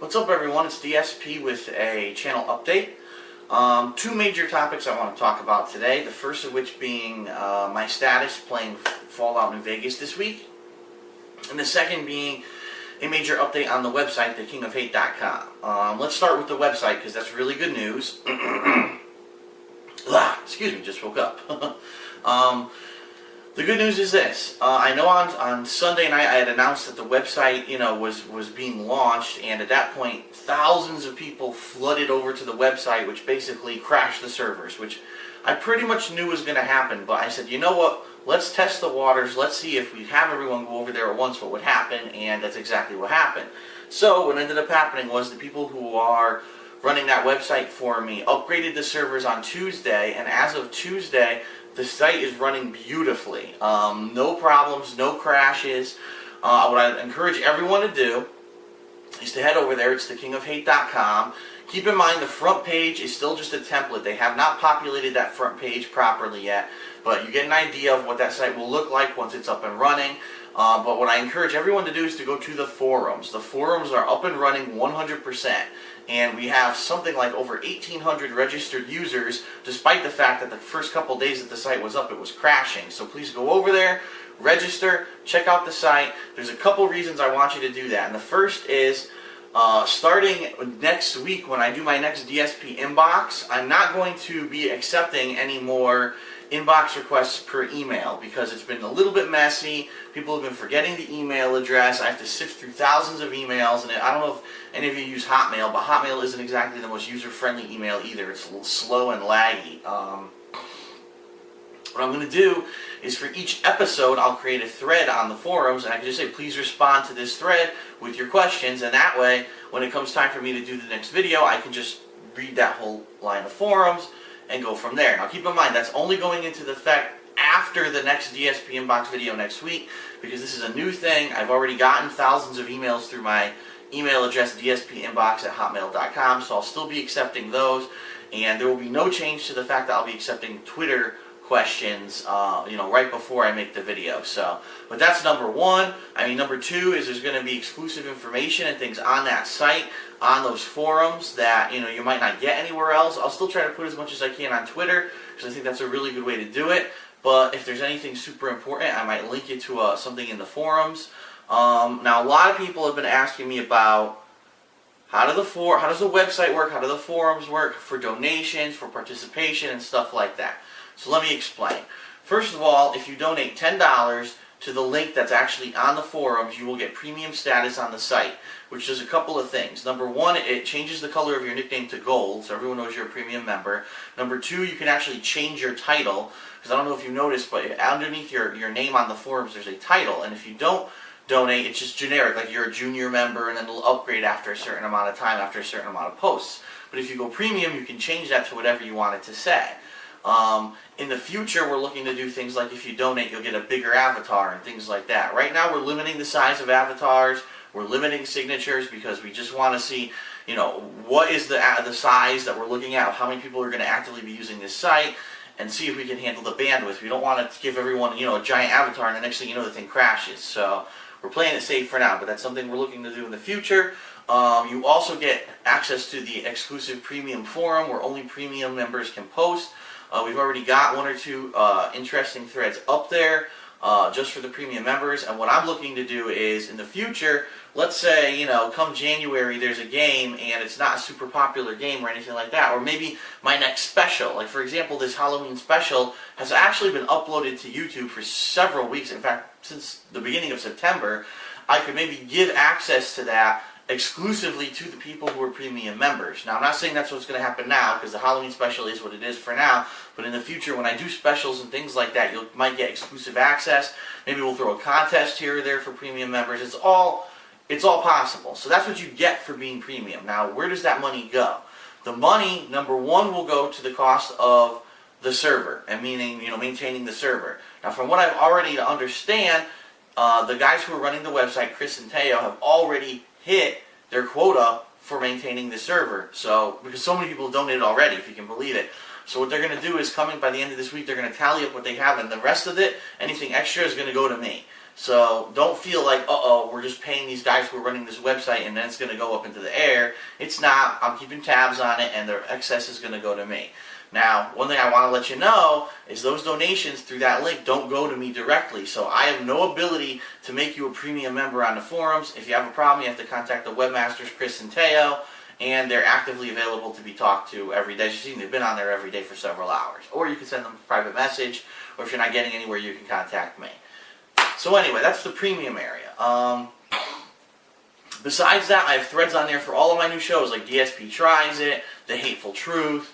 What's up, everyone? It's DSP with a channel update. Two major topics I want to talk about today. The first of which being my status playing Fallout New Vegas this week. And the second being a major update on the website, TKOHHD.com. Let's start with the website because that's really good news. Excuse me, just woke up. The good news is this. I know on Sunday night I had announced that the website, was being launched, and at that point thousands of people flooded over to the website, which basically crashed the servers, which I pretty much knew was going to happen. But I said, you know what? Let's test the waters. Let's see if we have everyone go over there at once what would happen, and that's exactly what happened. So what ended up happening was the people who are running that website for me upgraded the servers on Tuesday, and as of Tuesday, the site is running beautifully. No problems, no crashes. What I encourage everyone to do is to head over there. It's TKOHHD.com. Keep in mind the front page is still just a template. They have not populated that front page properly yet, but you get an idea of what that site will look like once it's up and running. But what I encourage everyone to do is to go to the forums. The forums are up and running 100%. And we have something like over 1,800 registered users, despite the fact that the first couple days that the site was up, it was crashing. So please go over there, register, check out the site. There's a couple reasons I want you to do that. And the first is, starting next week when I do my next DSP inbox, I'm not going to be accepting any more inbox requests per email because it's been a little bit messy. People have been forgetting the email address. I have to sift through thousands of emails, and I don't know if any of you use Hotmail, but Hotmail isn't exactly the most user-friendly email either. It's a little slow and laggy. What I'm going to do is for each episode, I'll create a thread on the forums, and I can just say, please respond to this thread with your questions, and that way, when it comes time for me to do the next video, I can just read that whole line of forums and go from there. Now keep in mind, that's only going into effect after the next DSP inbox video next week, because this is a new thing. I've already gotten thousands of emails through my email address, dspinbox@hotmail.com, so I'll still be accepting those, and there will be no change to the fact that I'll be accepting Twitter questions, right before I make the video. So, but that's number one. Number two is there's going to be exclusive information and things on that site, on those forums that, you might not get anywhere else. I'll still try to put as much as I can on Twitter, because I think that's a really good way to do it. But if there's anything super important, I might link you to something in the forums. Now, a lot of people have been asking me about how does the website work, how do the forums work for donations, for participation, and stuff like that. So let me explain. First of all, if you donate $10 to the link that's actually on the forums, you will get premium status on the site, which does a couple of things. Number one, it changes the color of your nickname to gold, so everyone knows you're a premium member. Number two, you can actually change your title, because I don't know if you noticed, but underneath your name on the forums, there's a title, and if you don't donate, it's just generic, like you're a junior member, and then it'll upgrade after a certain amount of time, after a certain amount of posts. But if you go premium, you can change that to whatever you want it to say. In the future, we're looking to do things like if you donate, you'll get a bigger avatar and things like that. Right now, we're limiting the size of avatars. We're limiting signatures because we just want to see, what is the size that we're looking at, how many people are going to actively be using this site, and see if we can handle the bandwidth. We don't want to give everyone, a giant avatar, and the next thing you know, the thing crashes. So we're playing it safe for now, but that's something we're looking to do in the future. You also get access to the exclusive premium forum where only premium members can post. We've already got one or two interesting threads up there just for the premium members, and what I'm looking to do is in the future, let's say, come January there's a game and it's not a super popular game or anything like that, or maybe my next special, like for example this Halloween special has actually been uploaded to YouTube for several weeks, in fact since the beginning of September. I could maybe give access to that exclusively to the people who are premium members. Now, I'm not saying that's what's going to happen now, because the Halloween special is what it is for now, but in the future, when I do specials and things like that, you might get exclusive access. Maybe we'll throw a contest here or there for premium members. It's all possible. So that's what you get for being premium. Now, where does that money go? The money, number one, will go to the cost of the server, and meaning, maintaining the server. Now, from what I've already understand, the guys who are running the website, Chris and Teo, have already hit their quota for maintaining the server. So, because so many people donated already, if you can believe it. So what they're going to do is, coming by the end of this week, they're going to tally up what they have, and the rest of it, anything extra, is going to go to me. So don't feel like, uh-oh, we're just paying these guys who are running this website and then it's going to go up into the air. It's not. I'm keeping tabs on it, and the excess is going to go to me. Now, one thing I want to let you know is those donations through that link don't go to me directly. So I have no ability to make you a premium member on the forums. If you have a problem, you have to contact the webmasters, Chris and Teo, and they're actively available to be talked to every day. As you've seen, they've been on there every day for several hours. Or you can send them a private message, or if you're not getting anywhere, you can contact me. So anyway, that's the premium area. Besides that, I have threads on there for all of my new shows, like DSP Tries It, The Hateful Truth,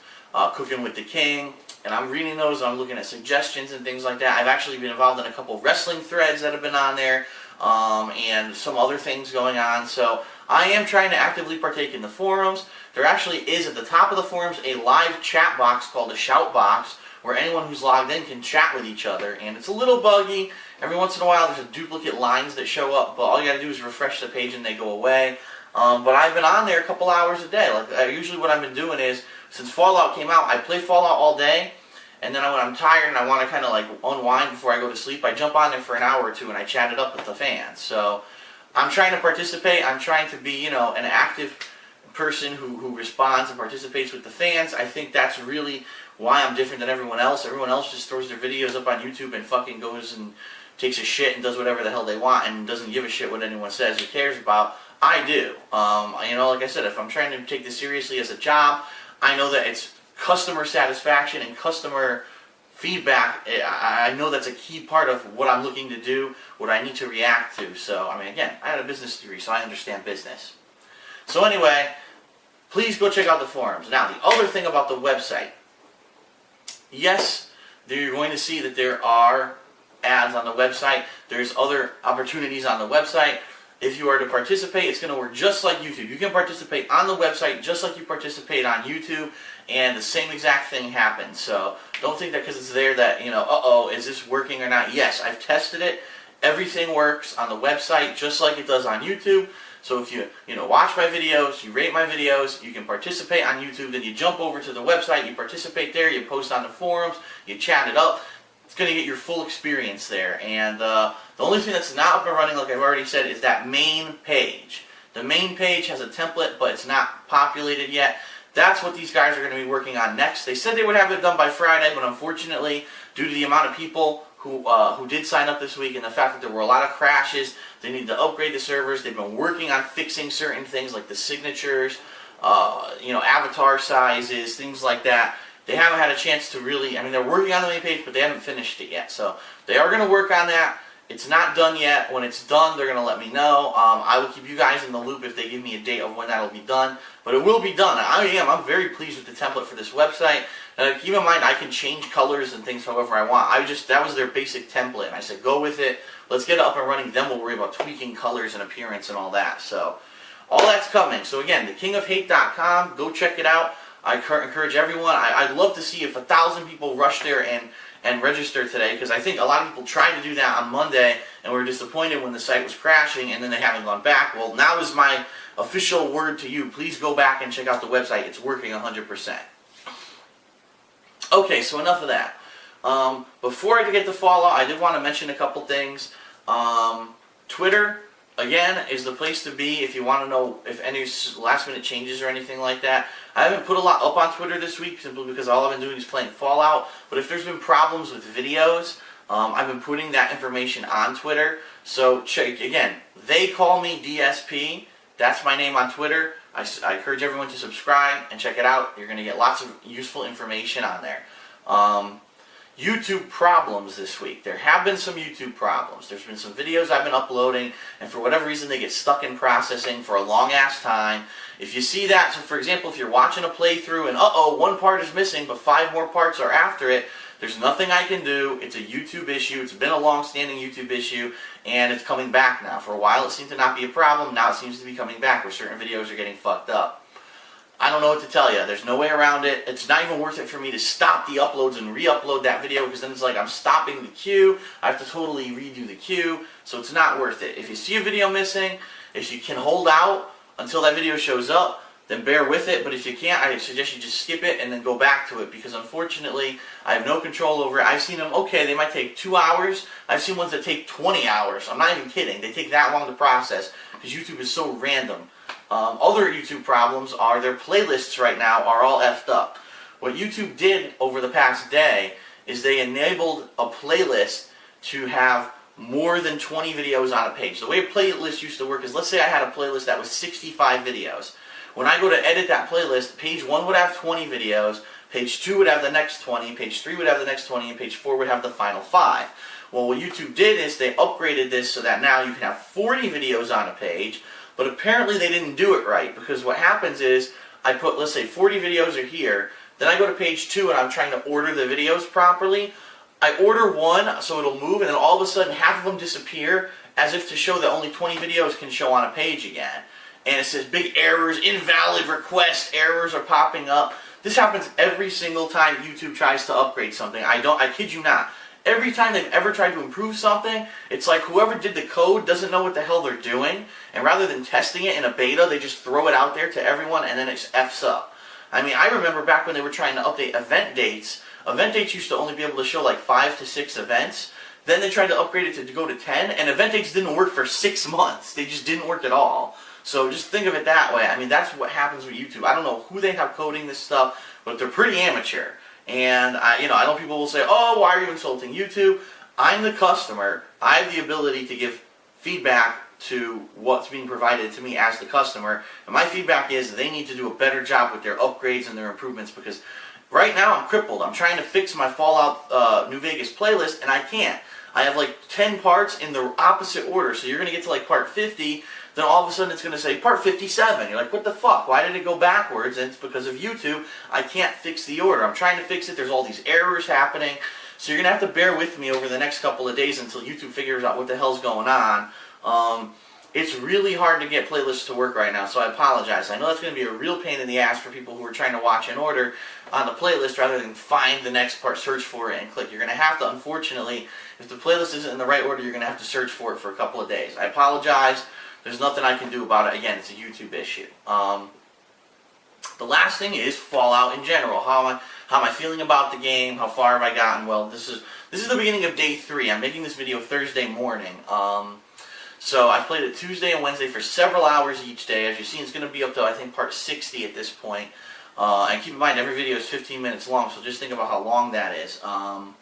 Cooking with the King, and I'm reading those, and I'm looking at suggestions and things like that. I've actually been involved in a couple of wrestling threads that have been on there, and some other things going on. So I am trying to actively partake in the forums. There actually is, at the top of the forums, a live chat box called a shout box, where anyone who's logged in can chat with each other, and it's a little buggy. Every once in a while there's a duplicate lines that show up, but all you gotta do is refresh the page and they go away. But I've been on there a couple hours a day. Like usually what I've been doing is, since Fallout came out, I play Fallout all day, and then when I'm tired and I want to kind of like unwind before I go to sleep, I jump on there for an hour or two and I chat it up with the fans. So I'm trying to participate. I'm trying to be, you know, an active person who responds and participates with the fans. I think that's really why I'm different than everyone else. Everyone else just throws their videos up on YouTube and fucking goes and takes a shit and does whatever the hell they want and doesn't give a shit what anyone says or cares about. I do. You know, like I said, if I'm trying to take this seriously as a job, I know that it's customer satisfaction and customer feedback. I know that's a key part of what I'm looking to do, what I need to react to. So, I mean, again, I had a business degree, so I understand business. So anyway, please go check out the forums. Now, the other thing about the website. Yes, you're going to see that there are ads on the website. There's other opportunities on the website. If you are to participate, it's going to work just like YouTube. You can participate on the website just like you participate on YouTube, and the same exact thing happens. So don't think that because it's there that, you know, uh-oh, is this working or not? Yes, I've tested it. Everything works on the website just like it does on YouTube. So if you watch my videos, you rate my videos, you can participate on YouTube, then you jump over to the website, you participate there, you post on the forums, you chat it up. It's going to get your full experience there. And the only thing that's not up and running, like I've already said, is that main page. The main page has a template, but it's not populated yet. That's what these guys are going to be working on next. They said they would have it done by Friday, but unfortunately, due to the amount of people who did sign up this week and the fact that there were a lot of crashes, they need to upgrade the servers. They've been working on fixing certain things like the signatures, avatar sizes, things like that. They haven't had a chance to really, I mean, they're working on the main page, but they haven't finished it yet. So they are going to work on that. It's not done yet. When it's done, they're going to let me know. I will keep you guys in the loop if they give me a date of when that will be done. But it will be done. I'm very pleased with the template for this website. Keep in mind, I can change colors and things however I want. That was their basic template. And I said, go with it. Let's get it up and running. Then we'll worry about tweaking colors and appearance and all that. So all that's coming. So again, TheKingOfHate.com. Go check it out. I encourage everyone. I'd love to see if 1,000 people rush there and register today, because I think a lot of people tried to do that on Monday and were disappointed when the site was crashing and then they haven't gone back. Well, now is my official word to you. Please go back and check out the website. It's working 100%. Okay, so enough of that. Before I get to Fallout, I did want to mention a couple things. Twitter, again, is the place to be if you want to know if any last-minute changes or anything like that. I haven't put a lot up on Twitter this week simply because all I've been doing is playing Fallout. But if there's been problems with videos, I've been putting that information on Twitter. So check again. They call me DSP. That's my name on Twitter. I encourage everyone to subscribe and check it out. You're going to get lots of useful information on there. YouTube problems this week. There have been some YouTube problems. There's been some videos I've been uploading, and for whatever reason they get stuck in processing for a long-ass time. If you see that, so for example, if you're watching a playthrough and one part is missing, but 5 more parts are after it, there's nothing I can do. It's a YouTube issue. It's been a long-standing YouTube issue, and it's coming back now. For a while it seemed to not be a problem. Now it seems to be coming back where certain videos are getting fucked up. I don't know what to tell you. There's no way around it. It's not even worth it for me to stop the uploads and re-upload that video, because then it's like I'm stopping the queue. I have to totally redo the queue, so it's not worth it. If you see a video missing, if you can hold out until that video shows up, then bear with it. But if you can't, I suggest you just skip it and then go back to it, because unfortunately I have no control over it. I've seen them, okay, they might take 2 hours. I've seen ones that take 20 hours. I'm not even kidding. They take that long to process because YouTube is so random. Other YouTube problems are their playlists right now are all effed up. What YouTube did over the past day is they enabled a playlist to have more than 20 videos on a page. The way a playlist used to work is, let's say I had a playlist that was 65 videos. When I go to edit that playlist, page 1 would have 20 videos, page 2 would have the next 20, page 3 would have the next 20, and page 4 would have the final 5. Well, what YouTube did is they upgraded this so that now you can have 40 videos on a page, but apparently they didn't do it right, because what happens is I put, let's say 40 videos are here, then I go to page 2 and I'm trying to order the videos properly. I order one so it'll move, and then all of a sudden half of them disappear, as if to show that only 20 videos can show on a page again. And it says big errors, invalid request, errors are popping up. This happens every single time YouTube tries to upgrade something. I kid you not. Every time they've ever tried to improve something, it's like whoever did the code doesn't know what the hell they're doing, and rather than testing it in a beta, they just throw it out there to everyone, and then it F's up. I mean, I remember back when they were trying to update event dates. Event dates used to only be able to show like 5 to 6 events. Then they tried to upgrade it to go to 10, and event dates didn't work for 6 months. They just didn't work at all. So just think of it that way. I mean, that's what happens with YouTube. I don't know who they have coding this stuff, but they're pretty amateur. And I know people will say, "Oh, why are you insulting YouTube?" I'm the customer. I have the ability to give feedback to what's being provided to me as the customer, and my feedback is they need to do a better job with their upgrades and their improvements, because right now I'm crippled. I'm trying to fix my Fallout New Vegas playlist, and I can't. I have like 10 parts in the opposite order, so you're going to get to like part 50, then all of a sudden it's going to say part 57. You're like, what the fuck? Why did it go backwards? And it's because of YouTube. I can't fix the order. I'm trying to fix it. There's all these errors happening. So you're going to have to bear with me over the next couple of days until YouTube figures out what the hell's going on. It's really hard to get playlists to work right now, so I apologize. I know that's going to be a real pain in the ass for people who are trying to watch in order on the playlist rather than find the next part, search for it, and click. You're going to have to, unfortunately, if the playlist isn't in the right order, you're going to have to search for it for a couple of days. I apologize. There's nothing I can do about it. Again, it's a YouTube issue. The last thing is Fallout in general. How am I feeling about the game? How far have I gotten? Well, this is the beginning of day 3. I'm making this video Thursday morning. So I've played it Tuesday and Wednesday for several hours each day. As you see, it's going to be up to, I think, part 60 at this point. And keep in mind, every video is 15 minutes long, so just think about how long that is. I'm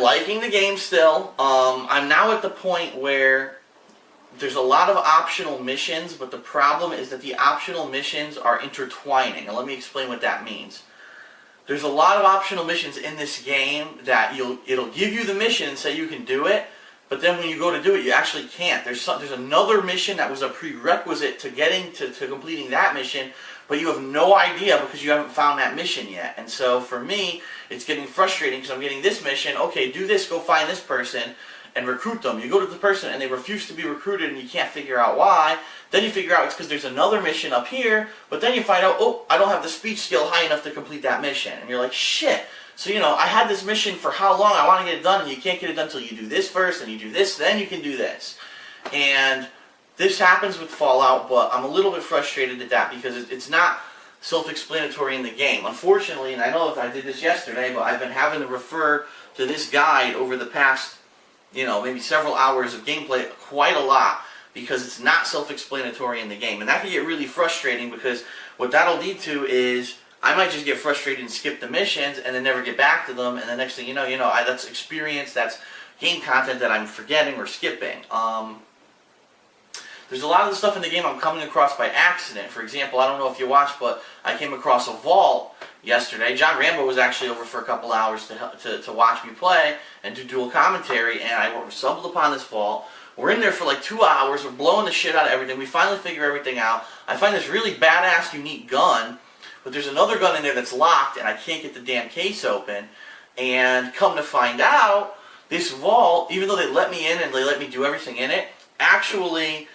liking the game still. I'm now at the point where there's a lot of optional missions, but the problem is that the optional missions are intertwining. And let me explain what that means. There's a lot of optional missions in this game that it'll give you the mission and say you can do it, but then when you go to do it, you actually can't. There's another mission that was a prerequisite to getting to completing that mission, but you have no idea because you haven't found that mission yet. And so for me, it's getting frustrating because I'm getting this mission. Okay, do this, go find this person, and recruit them. You go to the person and they refuse to be recruited and you can't figure out why. Then you figure out it's because there's another mission up here, but then you find out, oh, I don't have the speech skill high enough to complete that mission. And you're like, shit. So, I had this mission for how long? I want to get it done, and you can't get it done until you do this first, and you do this, then you can do this. And this happens with Fallout, but I'm a little bit frustrated at that because it's not self-explanatory in the game. Unfortunately, and I know if I did this yesterday, but I've been having to refer to this guide over the past, maybe several hours of gameplay quite a lot because it's not self-explanatory in the game. And that can get really frustrating because what that'll lead to is I might just get frustrated and skip the missions and then never get back to them, and the next thing you know, that's experience, that's game content that I'm forgetting or skipping. There's a lot of the stuff in the game I'm coming across by accident. For example, I don't know if you watched, but I came across a vault yesterday. John Rambo was actually over for a couple hours to watch me play and do dual commentary, and I stumbled upon this vault. We're in there for like 2 hours. We're blowing the shit out of everything. We finally figure everything out. I find this really badass, unique gun, but there's another gun in there that's locked, and I can't get the damn case open. And come to find out, this vault, even though they let me in and they let me do everything in it, actually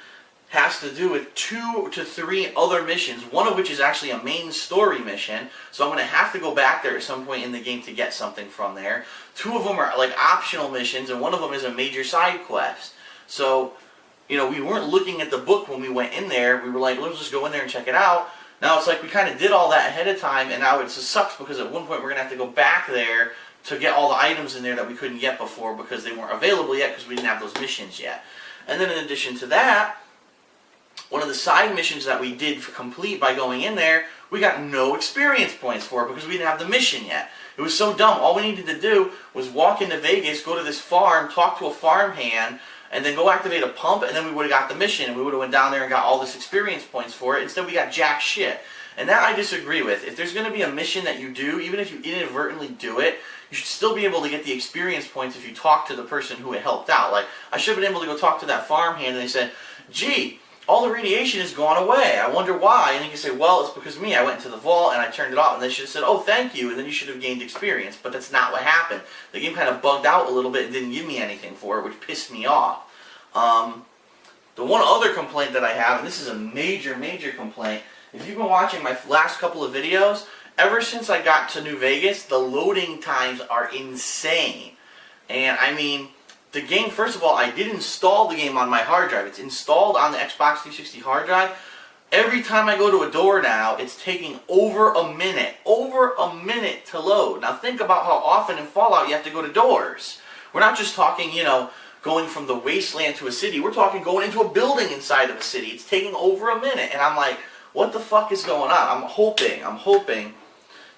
has to do with 2 to 3 other missions, one of which is actually a main story mission, so I'm going to have to go back there at some point in the game to get something from there. 2 of them are like optional missions, and one of them is a major side quest. So we weren't looking at the book when we went in there. We were like, let's just go in there and check it out. Now it's like we kind of did all that ahead of time, and now it just sucks because at one point we're going to have to go back there to get all the items in there that we couldn't get before because they weren't available yet because we didn't have those missions yet. And then in addition to that, one of the side missions that we did complete by going in there, we got no experience points for it because we didn't have the mission yet. It was so dumb. All we needed to do was walk into Vegas, go to this farm, talk to a farmhand, and then go activate a pump, and then we would have got the mission, and we would have went down there and got all this experience points for it. Instead, we got jack shit. And that I disagree with. If there's going to be a mission that you do, even if you inadvertently do it, you should still be able to get the experience points if you talk to the person who it helped out. Like, I should have been able to go talk to that farmhand, and they said, gee, all the radiation has gone away. I wonder why. And you can say, well, it's because of me. I went into the vault and I turned it off. And they should have said, oh, thank you. And then you should have gained experience. But that's not what happened. The game kind of bugged out a little bit and didn't give me anything for it, which pissed me off. The one other complaint that I have, and this is a major, major complaint, if you've been watching my last couple of videos, ever since I got to New Vegas, the loading times are insane. And I mean, the game, first of all, I did install the game on my hard drive. It's installed on the Xbox 360 hard drive. Every time I go to a door now, it's taking over a minute to load. Now think about how often in Fallout you have to go to doors. We're not just talking, going from the wasteland to a city. We're talking going into a building inside of a city. It's taking over a minute. And I'm like, what the fuck is going on? I'm hoping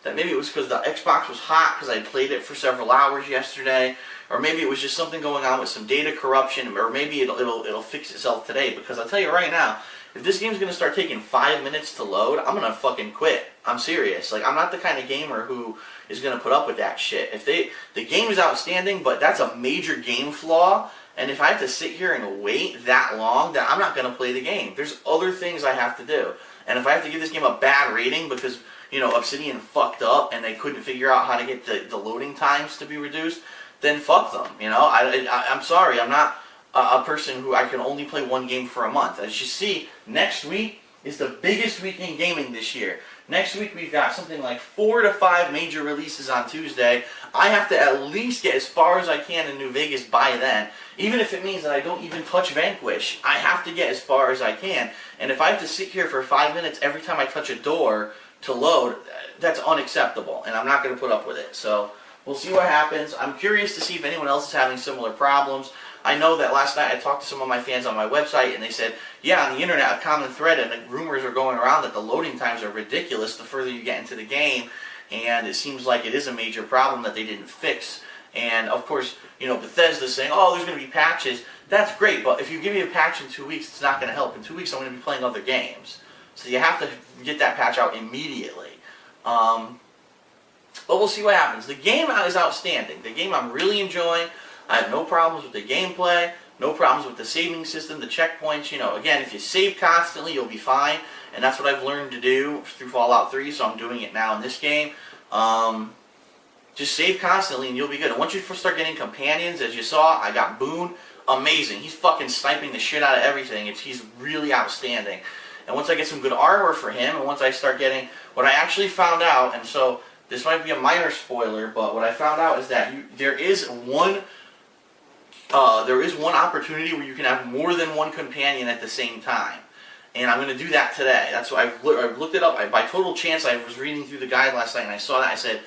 that maybe it was because the Xbox was hot because I played it for several hours yesterday. Or maybe it was just something going on with some data corruption, or maybe it'll fix itself today. Because I'll tell you right now, if this game's going to start taking 5 minutes to load, I'm going to fucking quit. I'm serious. Like, I'm not the kind of gamer who is going to put up with that shit. The game is outstanding, but that's a major game flaw. And if I have to sit here and wait that long, then I'm not going to play the game. There's other things I have to do. And if I have to give this game a bad rating because, Obsidian fucked up and they couldn't figure out how to get the loading times to be reduced, then fuck them, I'm sorry, I'm not a person who I can only play one game for a month. As you see, next week is the biggest week in gaming this year. Next week we've got something like 4 to 5 major releases on Tuesday. I have to at least get as far as I can in New Vegas by then. Even if it means that I don't even touch Vanquish, I have to get as far as I can. And if I have to sit here for 5 minutes every time I touch a door to load, that's unacceptable. And I'm not going to put up with it. So we'll see what happens. I'm curious to see if anyone else is having similar problems. I know that last night I talked to some of my fans on my website, and they said, yeah, on the internet, a common thread, and the rumors are going around that the loading times are ridiculous the further you get into the game, and it seems like it is a major problem that they didn't fix. And, of course, Bethesda's saying, oh, there's going to be patches. That's great, but if you give me a patch in 2 weeks, it's not going to help. In 2 weeks, I'm going to be playing other games. So you have to get that patch out immediately. But we'll see what happens. The game is outstanding. The game I'm really enjoying. I have no problems with the gameplay, no problems with the saving system, the checkpoints. Again, if you save constantly, you'll be fine. And that's what I've learned to do through Fallout 3, so I'm doing it now in this game. Just save constantly and you'll be good. And once you first start getting companions, as you saw, I got Boone. Amazing. He's fucking sniping the shit out of everything. He's really outstanding. And once I get some good armor for him, and once I start getting what I actually found out, and so this might be a minor spoiler, but what I found out is that there is one opportunity where you can have more than one companion at the same time. And I'm going to do that today. That's why I've looked it up. By total chance, I was reading through the guide last night and I saw that. I said,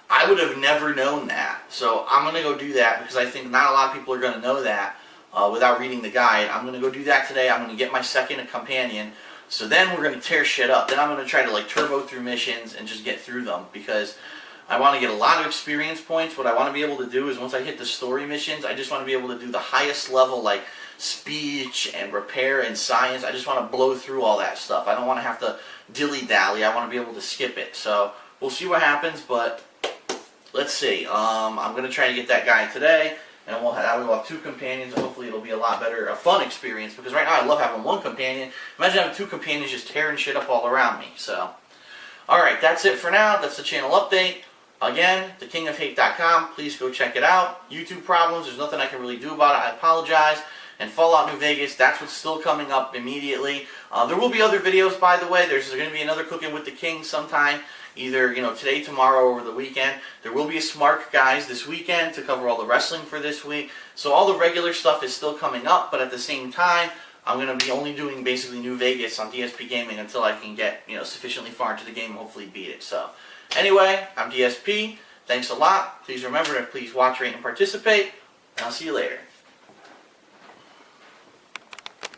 I would have never known that. So I'm going to go do that because I think not a lot of people are going to know that without reading the guide. I'm going to go do that today. I'm going to get my second companion. So then we're going to tear shit up. Then I'm going to try to turbo through missions and just get through them because I want to get a lot of experience points. What I want to be able to do is once I hit the story missions, I just want to be able to do the highest level like speech and repair and science. I just want to blow through all that stuff. I don't want to have to dilly-dally. I want to be able to skip it. So we'll see what happens, but let's see. I'm going to try to get that guy today, and we'll have 2 companions, and hopefully it'll be a lot better, a fun experience, because right now I love having 1 companion. Imagine having 2 companions just tearing shit up all around me. So, alright, that's it for now. That's the channel update. Again, TheKingOfHD.com. Please go check it out. YouTube problems, there's nothing I can really do about it. I apologize. And Fallout New Vegas, that's what's still coming up immediately. There will be other videos, by the way. There's going to be another Cooking with the King sometime, either today, tomorrow, or the weekend. There will be a Smart Guys this weekend to cover all the wrestling for this week. So all the regular stuff is still coming up, but at the same time, I'm going to be only doing basically New Vegas on DSP Gaming until I can get, sufficiently far into the game and hopefully beat it. So, anyway, I'm DSP. Thanks a lot. Please remember to please watch, rate, and participate. And I'll see you later.